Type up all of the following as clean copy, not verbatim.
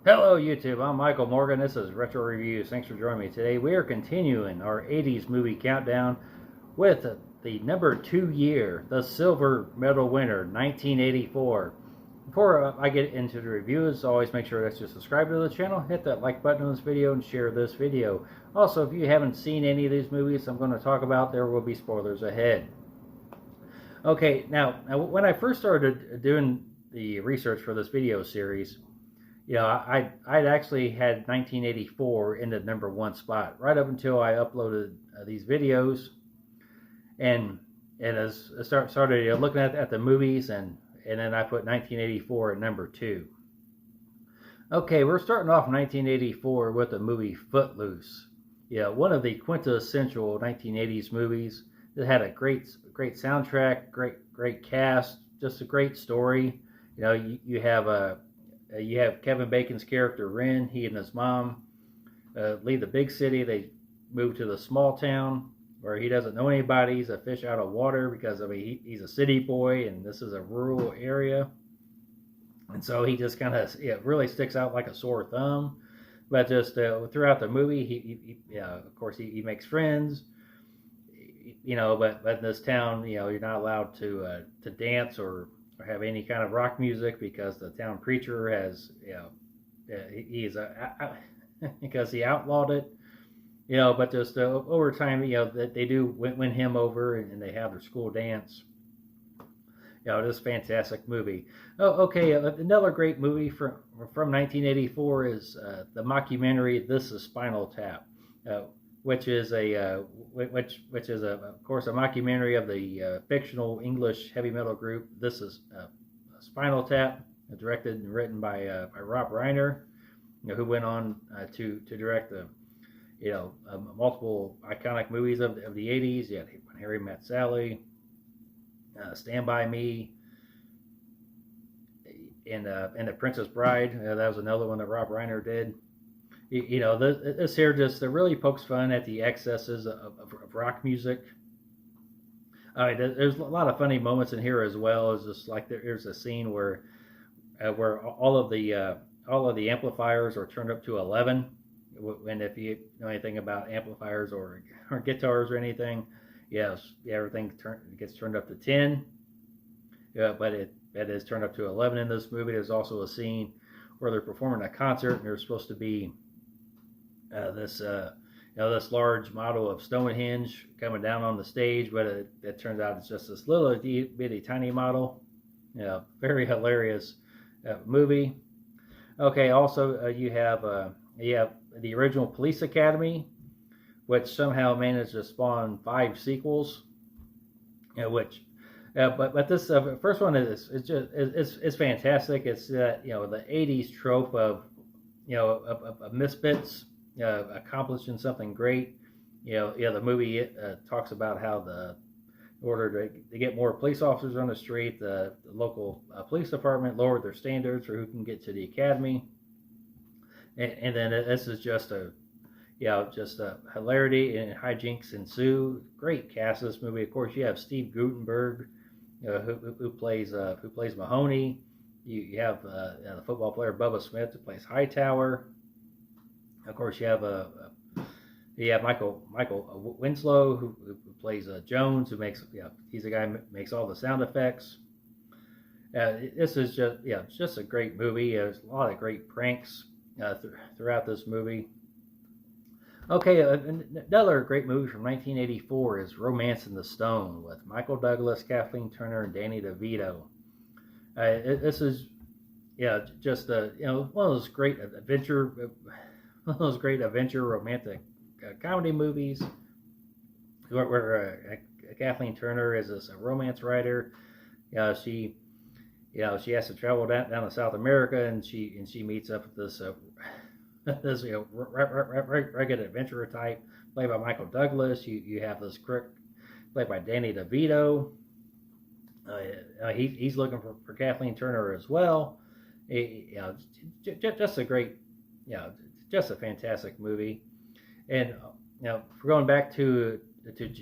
Hello YouTube, I'm Michael Morgan. This is Retro Reviews. Thanks for joining me today. We are continuing our 80s movie countdown with the number 2 year, the silver medal winner, 1984. Before I get into the reviews, always make sure that you subscribe to the channel, hit that like button on this video, and share this video. Also, if you haven't seen any of these movies I'm going to talk about, there will be spoilers ahead. Okay, now when I first started doing the research for this video series, I'd actually had 1984 in the number 1 spot right up until I uploaded these videos, and as I started looking at the movies, and then I put 1984 at number 2. Okay, we're starting off in 1984 with the movie Footloose. Yeah, one of the quintessential 1980s movies. It had a great soundtrack, great cast, just a great story. You have Kevin Bacon's character Ren. He and his mom leave the big city. They move to the small town where he doesn't know anybody. He's a fish out of water because he's a city boy, and this is a rural area. And so he just kind of really sticks out like a sore thumb. But just throughout the movie, of course he makes friends. But in this town, you're not allowed to dance or have any kind of rock music because the town preacher has, because he outlawed it, but just over time, that they do win him over, and they have their school dance. This fantastic movie. Oh, okay, another great movie from 1984 is the mockumentary This Is Spinal Tap, which is of course a mockumentary of the fictional English heavy metal group This Is Spinal Tap, directed and written by Rob Reiner, who went on to direct multiple iconic movies of the 80s. You had When Harry Met Sally, Stand By Me, and The Princess Bride. That was another one that Rob Reiner did. This here just really pokes fun at the excesses of rock music. There's a lot of funny moments in here as well. It's just like there's a scene where all of the amplifiers are turned up to 11. And if you know anything about amplifiers or guitars or anything, yes, everything gets turned up to 10. But it is turned up to 11 in this movie. There's also a scene where they're performing a concert, and there's supposed to be this large model of Stonehenge coming down on the stage, but it turns out it's just this little bitty tiny model. Very hilarious movie. Okay, also you have the original Police Academy, which somehow managed to spawn 5 sequels. But this first one is fantastic. It's the 80s trope of misfits accomplishing something great. The movie talks about how in order to get more police officers on the street, the local police department lowered their standards for who can get to the academy. And then this is just a hilarity and hijinks ensue. Great cast of this movie. Of course, you have Steve Guttenberg, who plays Mahoney. You have the football player Bubba Smith, who plays Hightower. Of course, you have Michael Winslow, who plays Jones, he's the guy who makes all the sound effects. This is just a great movie. There's a lot of great pranks throughout this movie. Okay, another great movie from 1984 is Romancing the Stone with Michael Douglas, Kathleen Turner, and Danny DeVito. This is just one of those great adventure romantic comedy movies where Kathleen Turner is a romance writer. She has to travel down to South America, and she meets up with this rugged adventurer type played by Michael Douglas. You have this crook played by Danny DeVito. He's looking for Kathleen Turner as well. Just a great, just a fantastic movie. And we're going back to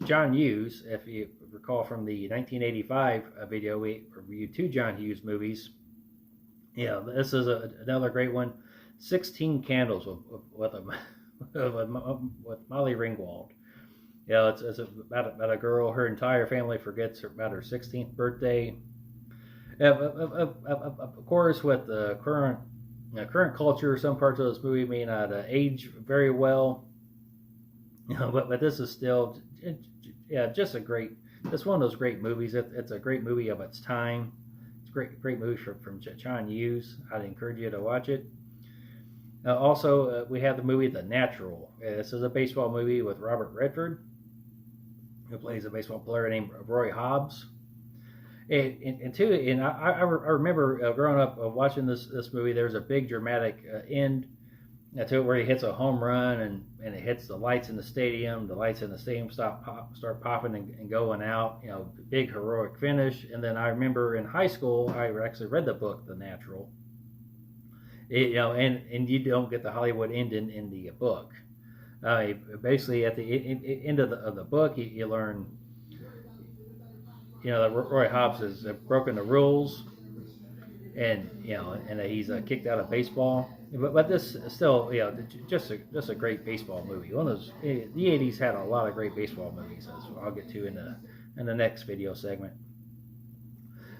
John Hughes. If you recall from the 1985 video, we reviewed 2 John Hughes movies. This is another great one. 16 Candles with Molly Ringwald. You know, it's about a girl. Her entire family forgets about her 16th birthday. Of course, with the current culture, some parts of this movie may not age very well. You know, but this is still, just a great. It's one of those great movies. It's a great movie of its time. It's a great movie from John Hughes. I'd encourage you to watch it. Also, we have the movie The Natural. This is a baseball movie with Robert Redford, who plays a baseball player named Roy Hobbs. And I remember growing up watching this movie. There's a big dramatic end to it where he hits a home run and it hits the lights in the stadium. The lights in the stadium start popping and going out. You know, big heroic finish. And then I remember in high school I actually read the book The Natural. And you don't get the Hollywood ending in the book. Basically, at the end of the book, you learn, that Roy Hobbs has broken the rules, and that he's kicked out of baseball. But this is still, just a great baseball movie. One of those. The '80s had a lot of great baseball movies, as I'll get to in the next video segment.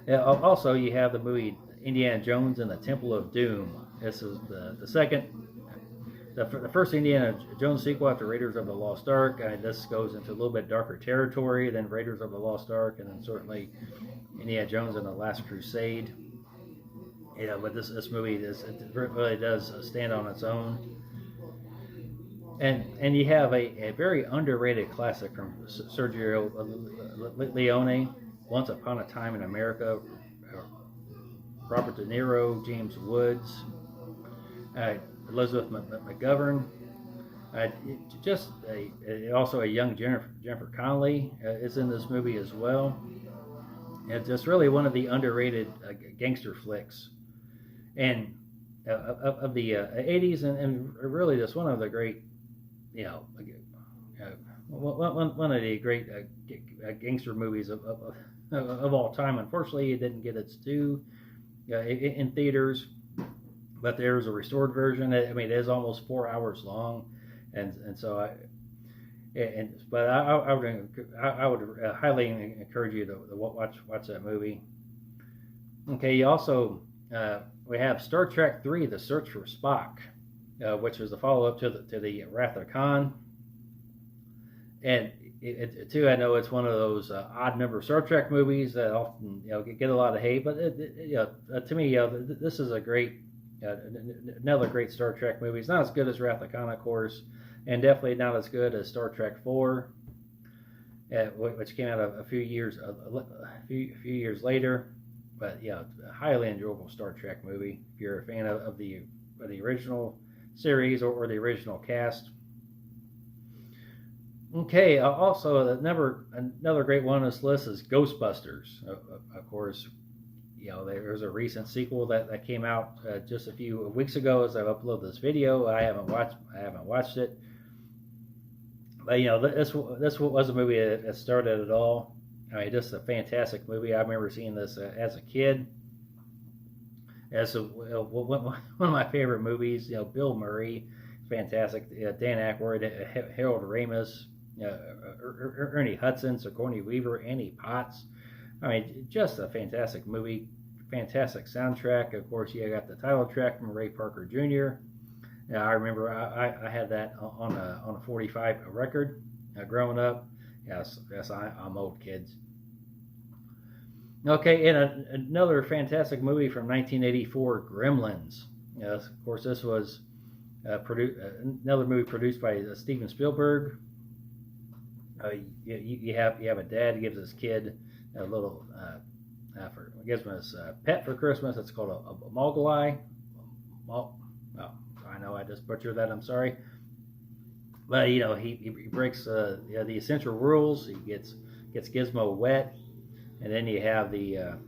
Also, you have the movie Indiana Jones and the Temple of Doom. This is the first Indiana Jones sequel after Raiders of the Lost Ark. This goes into a little bit darker territory than Raiders of the Lost Ark, and then certainly Indiana Jones and the Last Crusade. But this movie really does stand on its own. And you have a very underrated classic from Sergio Leone, Once Upon a Time in America. Robert De Niro, James Woods, Elizabeth McGovern, also a young Jennifer Connelly is in this movie as well. It's just really one of the underrated gangster flicks, and of the '80s, and really just one of the great, one of the great gangster movies of all time. Unfortunately, it didn't get its due in theaters, but there's a restored version. I mean, it is almost 4 hours long, and so I would highly encourage you to watch that movie. Okay, you also we have Star Trek III: The Search for Spock, which was the follow-up to the Wrath of Khan, and too, I know it's one of those odd number Star Trek movies that often get a lot of hate, but to me, this is a great another great Star Trek movie. It's not as good as Wrath of Khan, of course, and definitely not as good as Star Trek IV, which came out a few years later. But a highly enjoyable Star Trek movie if you're a fan of the original series or the original cast. Okay, also another great one on this list is Ghostbusters. Of course, there's a recent sequel that came out just a few weeks ago. As I've uploaded this video, I haven't watched it, but this was a movie that started it all. I mean, just a fantastic movie. I remember seeing this as a kid. As one of my favorite movies. Bill Murray, fantastic. Dan Aykroyd, Harold Ramis. Ernie Hudson, Sigourney Weaver, Annie Potts. I mean, just a fantastic movie, fantastic soundtrack. Of course, you got the title track from Ray Parker Jr. I remember I had that on a 45 record growing up. Yes, I'm old, kids. Okay, and another fantastic movie from 1984, Gremlins. Yes, of course, this was another movie produced by Steven Spielberg. You have a dad who gives his kid a little gives him his pet for Christmas. It's called a Mowgli. I know I just butchered that. I'm sorry, but he breaks the essential rules. He gets Gizmo wet, and then you have the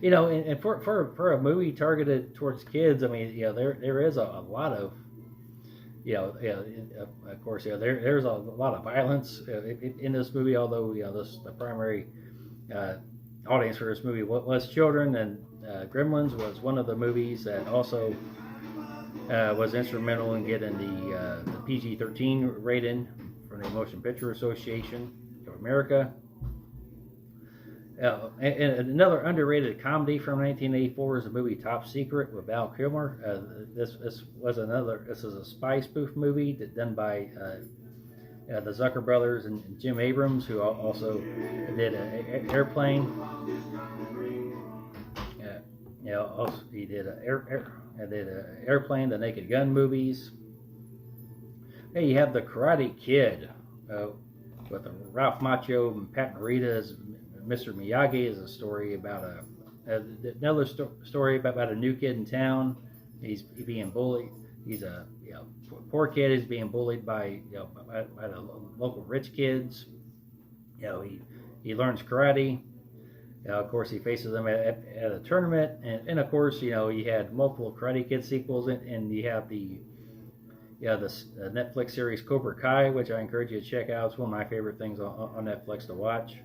and for a movie targeted towards kids. I mean, there is a lot of of course, there's a lot of violence in this movie. Although the primary audience for this movie was children, and Gremlins was one of the movies that also was instrumental in getting the PG-13 rating from the Motion Picture Association of America. And another underrated comedy from 1984 is the movie Top Secret with Val Kilmer. This is a spy spoof movie done by the Zucker brothers and Jim Abrams, who also did Airplane. Also he did Airplane, the Naked Gun movies. Hey, you have the Karate Kid with Ralph Macchio and Pat Morita as Mr. Miyagi. Is a story about another story about a new kid in town. He's being bullied. He's a poor kid is being bullied by by the local rich kids. He learns karate. Of course, he faces them at a tournament, and of course, you had multiple Karate Kid sequels, and you have the Netflix series Cobra Kai, which I encourage you to check out. It's one of my favorite things on Netflix to watch.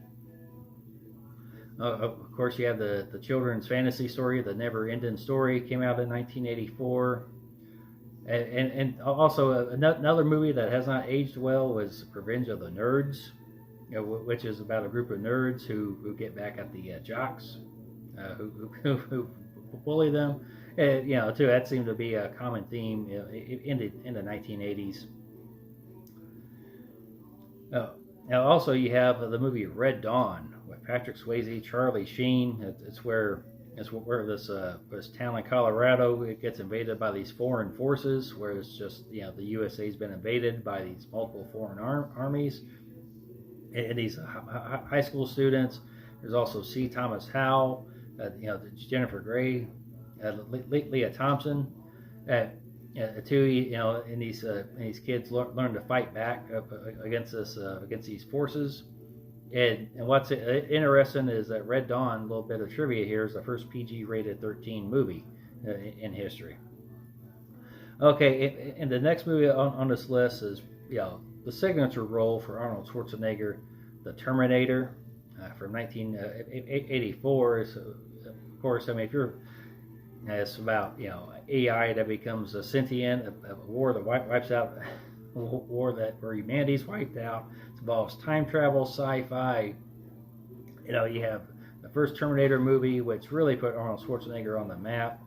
Of course, you have the children's fantasy story, The Never Ending Story, came out in 1984. And also another movie that has not aged well was Revenge of the Nerds, which is about a group of nerds who get back at the jocks who bully them. And, too, that seemed to be a common theme in the 1980s. Now, also you have the movie Red Dawn with Patrick Swayze, Charlie Sheen. It's where this town in Colorado, it gets invaded by these foreign forces, where it's just the USA's been invaded by these multiple foreign armies. And these high school students. There's also C. Thomas Howell, Jennifer Grey, Leah Thompson. Too, and these kids learn to fight back against these forces. And what's interesting is that Red Dawn, a little bit of trivia here, is the first PG-rated 13 movie in history. Okay, and the next movie on this list is the signature role for Arnold Schwarzenegger, The Terminator, from 1984. So, of course, it's about AI that becomes a sentient, a war that wipes out, where humanity's wiped out. It involves time travel, sci-fi. You have the first Terminator movie, which really put Arnold Schwarzenegger on the map.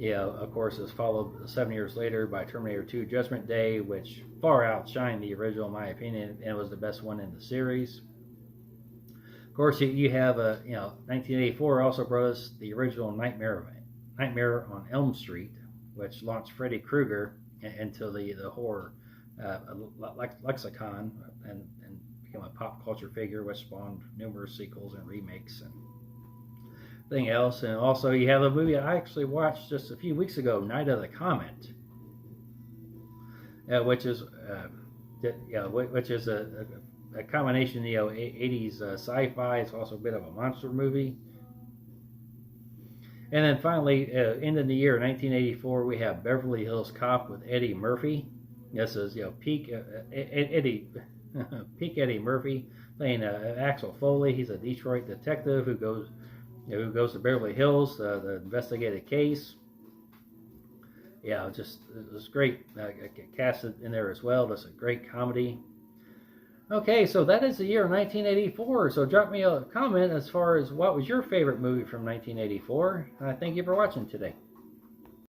Of course, it's followed 7 years later by Terminator 2 Judgment Day, which far outshined the original, in my opinion, and was the best one in the series. Of course, you have 1984 also brought us the original Nightmare on Elm Street, which launched Freddy Krueger into the horror lexicon and became a pop culture figure, which spawned numerous sequels and remakes and thing else. And also you have a movie I actually watched just a few weeks ago, Night of the Comet, which is a combination 80s sci-fi. It's also a bit of a monster movie. And then finally, ending the year 1984, we have Beverly Hills Cop with Eddie Murphy. This is peak Eddie Murphy playing Axel Foley. He's a Detroit detective who goes to Beverly Hills to investigate a case. Just it was great. Casted in there as well. Just a great comedy. Okay, so that is the year 1984. So drop me a comment as far as what was your favorite movie from 1984. Thank you for watching today.